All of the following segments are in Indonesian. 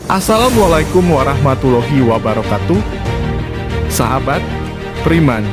Assalamualaikum warahmatullahi wabarakatuh. Sahabat beriman.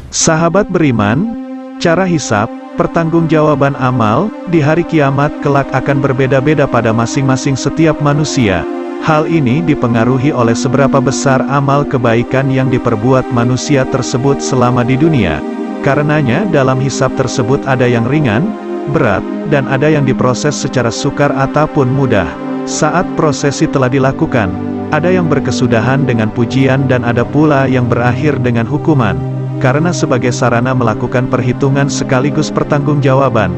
Sahabat beriman, cara hisab, pertanggungjawaban amal, di hari kiamat kelak akan berbeda-beda pada masing-masing setiap manusia. Hal ini dipengaruhi oleh seberapa besar amal kebaikan yang diperbuat manusia tersebut selama di dunia. Karenanya dalam hisab tersebut ada yang ringan, berat, dan ada yang diproses secara sukar ataupun mudah. Saat prosesi telah dilakukan, ada yang berkesudahan dengan pujian dan ada pula yang berakhir dengan hukuman. Karena sebagai sarana melakukan perhitungan sekaligus pertanggungjawaban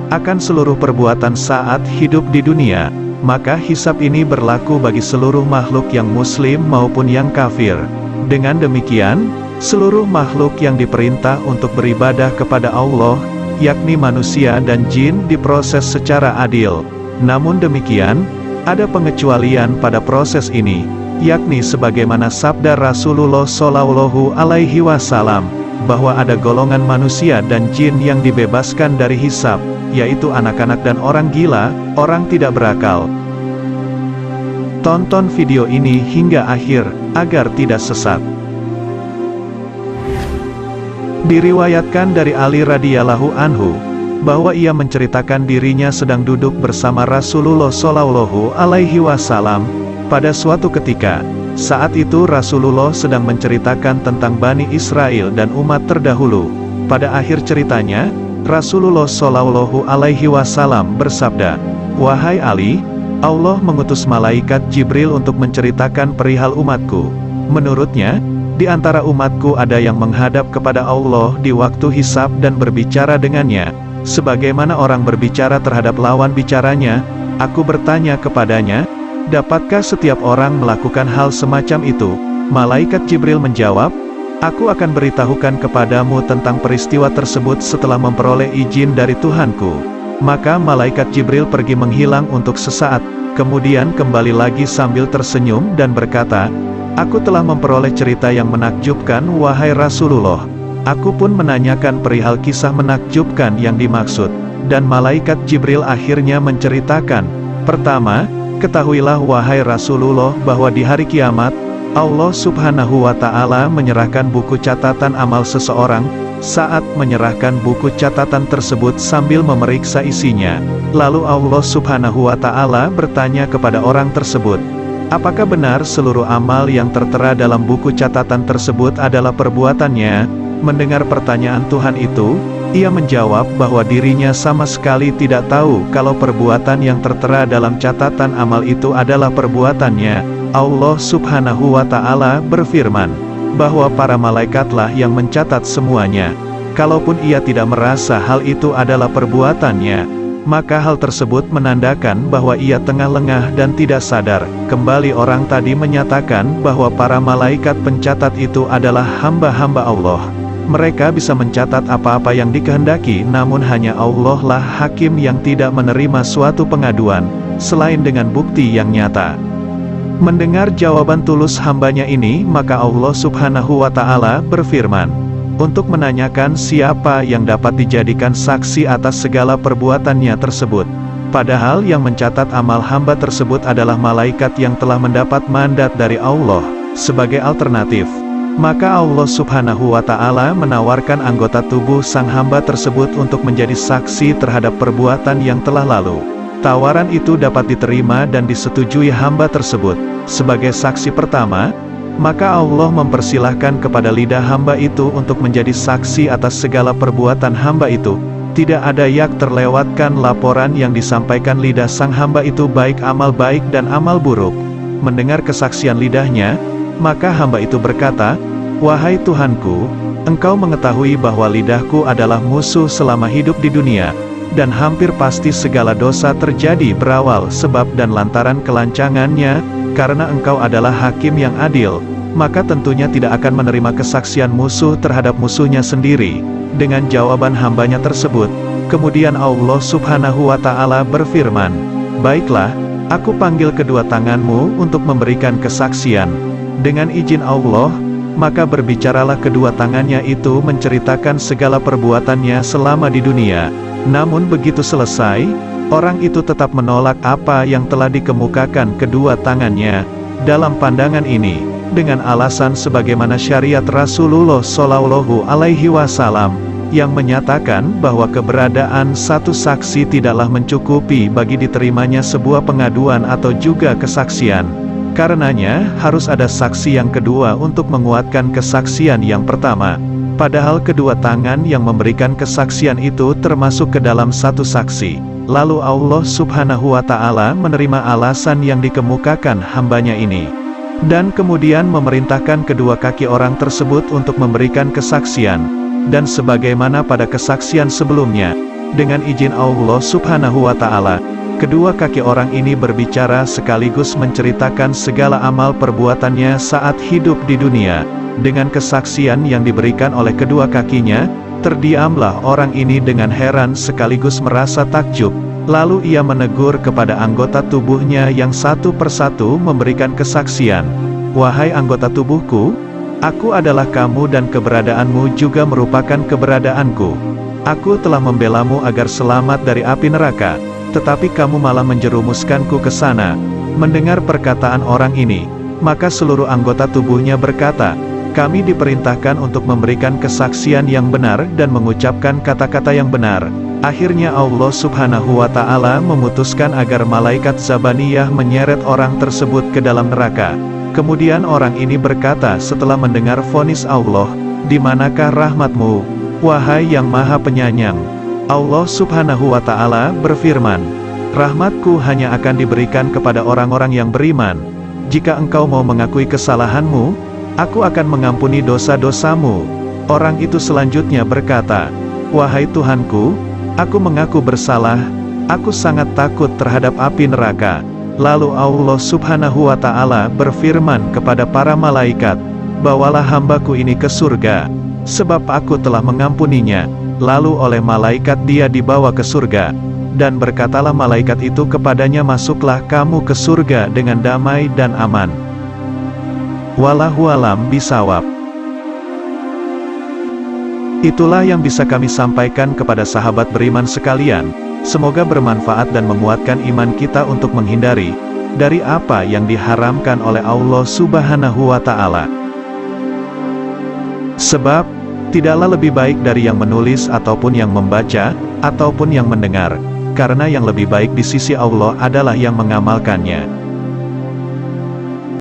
akan seluruh perbuatan saat hidup di dunia, maka hisab ini berlaku bagi seluruh makhluk yang muslim maupun yang kafir. Dengan demikian, seluruh makhluk yang diperintah untuk beribadah kepada Allah, yakni manusia dan jin, diproses secara adil. Namun demikian, ada pengecualian pada proses ini, yakni sebagaimana sabda Rasulullah Shallallahu Alaihi Wasallam, bahwa ada golongan manusia dan jin yang dibebaskan dari hisab, yaitu anak-anak dan orang gila, orang tidak berakal. Tonton video ini hingga akhir, agar tidak sesat. Diriwayatkan dari Ali radhiyallahu anhu, bahwa ia menceritakan dirinya sedang duduk bersama Rasulullah Shallallahu Alaihi Wasallam pada suatu ketika. Saat itu Rasulullah sedang menceritakan tentang Bani Israel dan umat terdahulu. Pada akhir ceritanya, Rasulullah Shallallahu Alaihi Wasallam bersabda, "Wahai Ali, Allah mengutus malaikat Jibril untuk menceritakan perihal umatku. Menurutnya, di antara umatku ada yang menghadap kepada Allah di waktu hisab dan berbicara dengannya, sebagaimana orang berbicara terhadap lawan bicaranya. Aku bertanya kepadanya, dapatkah setiap orang melakukan hal semacam itu?" Malaikat Jibril menjawab, "Aku akan beritahukan kepadamu tentang peristiwa tersebut setelah memperoleh izin dari Tuhanku." Maka malaikat Jibril pergi menghilang untuk sesaat, kemudian kembali lagi sambil tersenyum dan berkata, "Aku telah memperoleh cerita yang menakjubkan, wahai Rasulullah." Aku pun menanyakan perihal kisah menakjubkan yang dimaksud, dan malaikat Jibril akhirnya menceritakan, "Pertama, ketahuilah wahai Rasulullah bahwa di hari kiamat, Allah Subhanahu wa Ta'ala menyerahkan buku catatan amal seseorang. Saat menyerahkan buku catatan tersebut sambil memeriksa isinya, lalu Allah Subhanahu wa Ta'ala bertanya kepada orang tersebut, apakah benar seluruh amal yang tertera dalam buku catatan tersebut adalah perbuatannya?" Mendengar pertanyaan Tuhan itu, ia menjawab bahwa dirinya sama sekali tidak tahu kalau perbuatan yang tertera dalam catatan amal itu adalah perbuatannya. Allah Subhanahu wa Ta'ala berfirman, bahwa para malaikatlah yang mencatat semuanya. Kalaupun ia tidak merasa hal itu adalah perbuatannya, maka hal tersebut menandakan bahwa ia tengah lengah dan tidak sadar. Kembali orang tadi menyatakan bahwa para malaikat pencatat itu adalah hamba-hamba Allah. Mereka bisa mencatat apa-apa yang dikehendaki, namun hanya Allah lah hakim yang tidak menerima suatu pengaduan, selain dengan bukti yang nyata. Mendengar jawaban tulus hambanya ini, maka Allah Subhanahu wa Ta'ala berfirman, untuk menanyakan siapa yang dapat dijadikan saksi atas segala perbuatannya tersebut. Padahal yang mencatat amal hamba tersebut adalah malaikat yang telah mendapat mandat dari Allah, sebagai alternatif. Maka Allah Subhanahu wa Ta'ala menawarkan anggota tubuh sang hamba tersebut untuk menjadi saksi terhadap perbuatan yang telah lalu. Tawaran itu dapat diterima dan disetujui hamba tersebut sebagai saksi pertama, maka Allah mempersilahkan kepada lidah hamba itu untuk menjadi saksi atas segala perbuatan hamba itu. Tidak ada yang terlewatkan laporan yang disampaikan lidah sang hamba itu, baik amal baik dan amal buruk. Mendengar kesaksian lidahnya, maka hamba itu berkata, "Wahai Tuhanku, Engkau mengetahui bahwa lidahku adalah musuh selama hidup di dunia, dan hampir pasti segala dosa terjadi berawal sebab dan lantaran kelancangannya. Karena Engkau adalah hakim yang adil, maka tentunya tidak akan menerima kesaksian musuh terhadap musuhnya sendiri." Dengan jawaban hambanya tersebut, kemudian Allah Subhanahu wa Ta'ala berfirman, "Baiklah, aku panggil kedua tanganmu untuk memberikan kesaksian." Dengan izin Allah, maka berbicaralah kedua tangannya itu menceritakan segala perbuatannya selama di dunia. Namun begitu selesai, Orang itu tetap menolak apa yang telah dikemukakan kedua tangannya dalam pandangan ini, dengan alasan sebagaimana syariat Rasulullah Shallallahu Alaihi Wasallam yang menyatakan bahwa keberadaan satu saksi tidaklah mencukupi bagi diterimanya sebuah pengaduan atau juga kesaksian. Karenanya, harus ada saksi yang kedua untuk menguatkan kesaksian yang pertama. Padahal kedua tangan yang memberikan kesaksian itu termasuk ke dalam satu saksi. Lalu Allah Subhanahu wa Ta'ala menerima alasan yang dikemukakan hambanya ini, dan kemudian memerintahkan kedua kaki orang tersebut untuk memberikan kesaksian. Dan sebagaimana pada kesaksian sebelumnya, dengan izin Allah Subhanahu wa Ta'ala, kedua kaki orang ini berbicara sekaligus menceritakan segala amal perbuatannya saat hidup di dunia. Dengan kesaksian yang diberikan oleh kedua kakinya, terdiamlah orang ini dengan heran sekaligus merasa takjub. Lalu ia menegur kepada anggota tubuhnya yang satu persatu memberikan kesaksian. Wahai anggota tubuhku, aku adalah kamu dan keberadaanmu juga merupakan keberadaanku. Aku telah membelamu agar selamat dari api neraka, tetapi kamu malah menjerumuskanku ke sana. Mendengar perkataan orang ini, maka seluruh anggota tubuhnya berkata, kami diperintahkan untuk memberikan kesaksian yang benar dan mengucapkan kata-kata yang benar. Akhirnya Allah Subhanahu wa Ta'ala memutuskan agar malaikat Zabaniyah menyeret orang tersebut ke dalam neraka. Kemudian orang ini berkata setelah mendengar vonis Allah, di manakah rahmatmu, wahai yang maha penyayang? Allah Subhanahu wa Ta'ala berfirman, rahmatku hanya akan diberikan kepada orang-orang yang beriman. Jika engkau mau mengakui kesalahanmu, aku akan mengampuni dosa-dosamu. Orang itu selanjutnya berkata, wahai Tuhanku, aku mengaku bersalah, aku sangat takut terhadap api neraka. Lalu Allah Subhanahu wa Ta'ala berfirman kepada para malaikat, bawalah hambaku ini ke surga, sebab aku telah mengampuninya. Lalu oleh malaikat dia dibawa ke surga, dan berkatalah malaikat itu kepadanya, masuklah kamu ke surga dengan damai dan aman. Wallahu alam bisawab. Itulah yang bisa kami sampaikan kepada sahabat beriman sekalian. Semoga bermanfaat dan menguatkan iman kita untuk menghindari dari apa yang diharamkan oleh Allah Subhanahu wa Ta'ala. Sebab, tidaklah lebih baik dari yang menulis ataupun yang membaca, ataupun yang mendengar, karena yang lebih baik di sisi Allah adalah yang mengamalkannya.